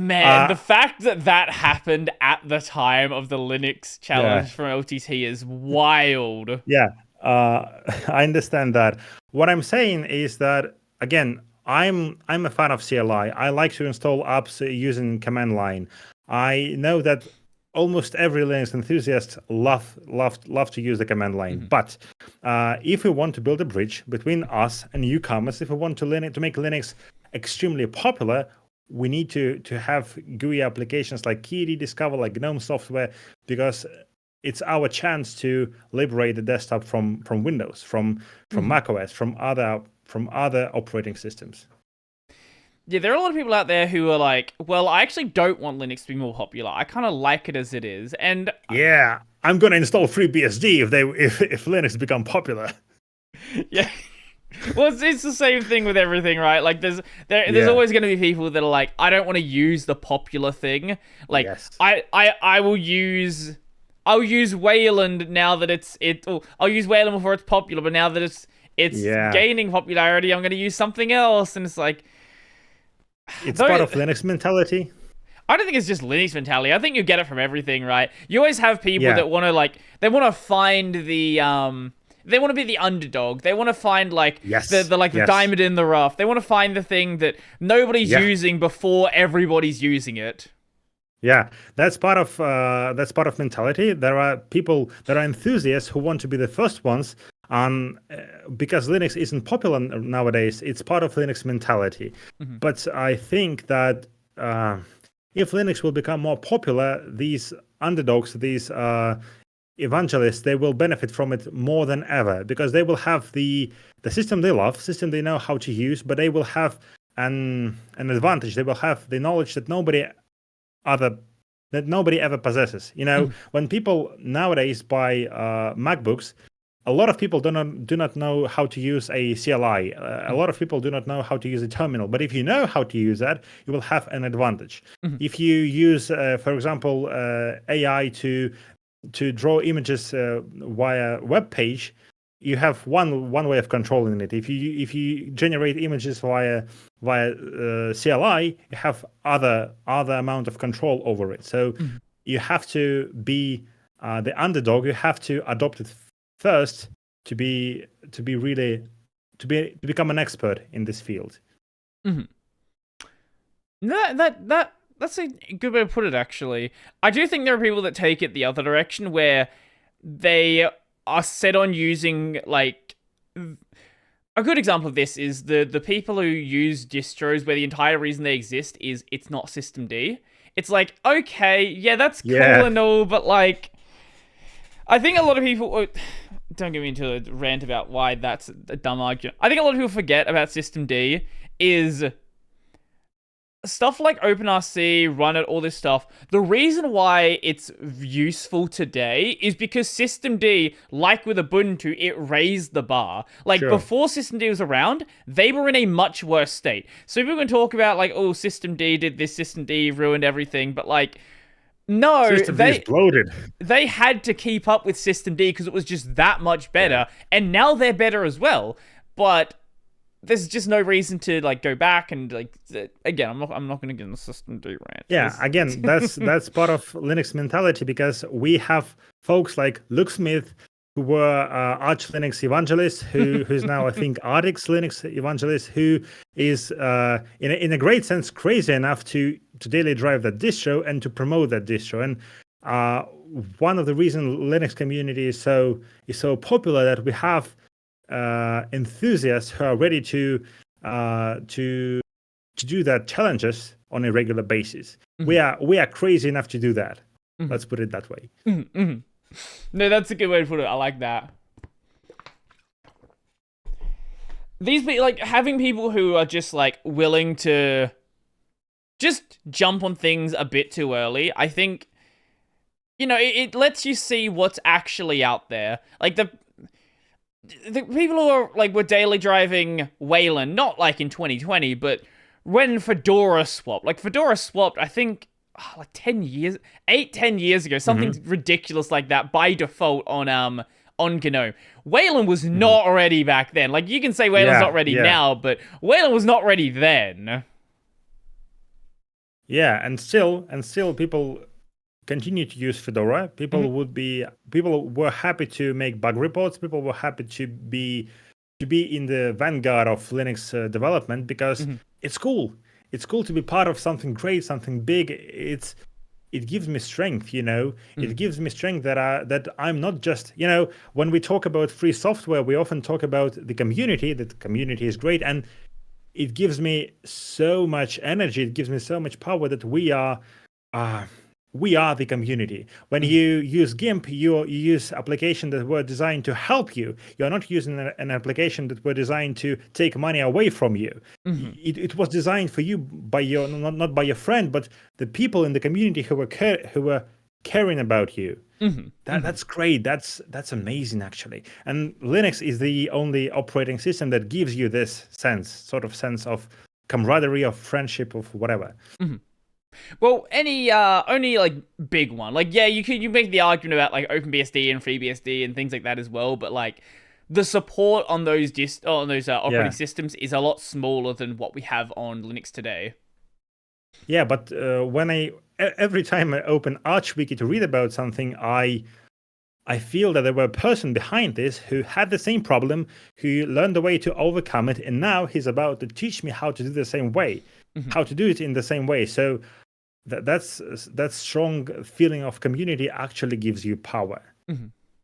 Man, the fact that that happened at the time of the Linux challenge Yeah, from LTT is wild. yeah. I understand that. What I'm saying is that again, I'm a fan of CLI. I like to install apps using command line. I know that almost every Linux enthusiast love to use the command line. Mhm. But if we want to build a bridge between us and newcomers, if we want to make Linux extremely popular, we need to have GUI applications like Kiri, Discover, like GNOME software, because it's our chance to liberate the desktop from Windows, from Mhm. macOS, from other operating systems. Yeah, there are a lot of people out there who are like, well, I actually don't want Linux to be more popular. I kind of like it as it is. And Yeah, I'm gonna install FreeBSD if Linux become popular. yeah. Well, it's the same thing with everything, right? Like, there's Yeah. always going to be people that are like, I don't want to use the popular thing. Like, Yes. I will use, I'll use Wayland now that or I'll use Wayland before it's popular, but now that it's Yeah. gaining popularity, I'm going to use something else, and it's like, It's part though. of Linux mentality. I don't think it's just Linux mentality. I think you get it from everything, right? You always have people Yeah. that want to they want to find they want to be the underdog. They want to find like Yes. the Yes. diamond in the rough. They want to find the thing that nobody's Yeah. using before everybody's using it. Yeah. That's part of mentality. There are enthusiasts who want to be the first ones. Because Linux isn't popular nowadays, it's part of Linux mentality. Mhm. But I think that if Linux will become more popular, these underdogs, these evangelists, they will benefit from it more than ever, because they will have the system they love, system they know how to use, but they will have an advantage. They will have the knowledge that other nobody ever possesses. Mhm. When people nowadays buy MacBooks, a lot of people do not know how to use a CLI. A lot of people do not know how to use a terminal. But if you know how to use that, you will have an advantage. Mhm. If you use, for example, AI to draw images via web page, you have one way of controlling it. If you generate images via CLI, you have other amount of control over it. So Mhm. you have to be the underdog. You have to adopt it first to become an expert in this field. Mhm. That's a good way to put it, actually. I do think there are people that take it the other direction, where they are set on using like a good example of this is the people who use distros where the entire reason they exist is it's not systemd. It's like, okay, yeah, that's cool Yeah. and all, but like, I think a lot of people don't get me into a rant about why that's a dumb argument. I think a lot of people forget about systemd is stuff like OpenRC, Run It, all this stuff. The reason why it's useful today is because systemd, like with Ubuntu, it raised the bar. Like, Sure. before systemd was around, they were in a much worse state. So people can talk about like, oh, systemd did this, systemd ruined everything, but like, no, System D is bloated. they had to keep up with systemd because it was just that much Yeah. better, and now they're better as well. But there's just no reason to like go back and like again. I'm not going to get in the systemd rant. Yeah, again, that's part of Linux mentality, because we have folks like Luke Smith, who were Arch Linux evangelist, who's now, I think, Ardix Linux evangelist, who is in a great sense crazy enough to daily drive that distro and to promote that distro. And one of the reasons Linux community is so popular, that we have enthusiasts who are ready to do that challenges on a regular basis. Mhm. We are crazy enough to do that. Mhm. Let's put it that way. Mhm. No, that's a good way to put it. I like that. These be like having people who are just like willing to just jump on things a bit too early. I think it lets you see what's actually out there. Like the people who are like were daily driving Wayland, not like in 2020, but when Fedora swapped. Like Fedora swapped, I think like 10 years, 10 years ago, something Hmm. ridiculous like that by default on GNOME. Wayland was Hmm. not ready back then. Like you can say Wayland's Yeah, not ready yeah, now, but Wayland was not ready then. Yeah, and still people continue to use Fedora. People were happy to make bug reports. People were happy to be in the vanguard of Linux development because Hmm. it's cool. It's cool to be part of something great, something big. It gives me strength, you know. It Hmm. gives me strength that I'm not just, you know, when we talk about free software, we often talk about the community. That the community is great, and it gives me so much energy. It gives me so much power that uh, we are the community. When Hmm. you use GIMP, you use applications that were designed to help you. You're not using an application that were designed to take money away from you. Hmm. It was designed for you by your not by your friend, but the people in the community who were caring about you. Hmm. Hmm. That's great. That's amazing, actually. And Linux is the only operating system that gives you this sort of sense of camaraderie, of friendship, of whatever. Hmm. Well, any only like big one. Like yeah, you make the argument about like OpenBSD and FreeBSD and things like that as well, but like the support on those operating Yeah, systems is a lot smaller than what we have on Linux today. yeah. But every time I open ArchWiki to read about something, I feel that there were a person behind this who had the same problem, who learned a way to overcome it, and now he's about to teach me how to do the same way, Hmm. how to do it in the same way. So that's that strong feeling of community actually gives you power. Hmm.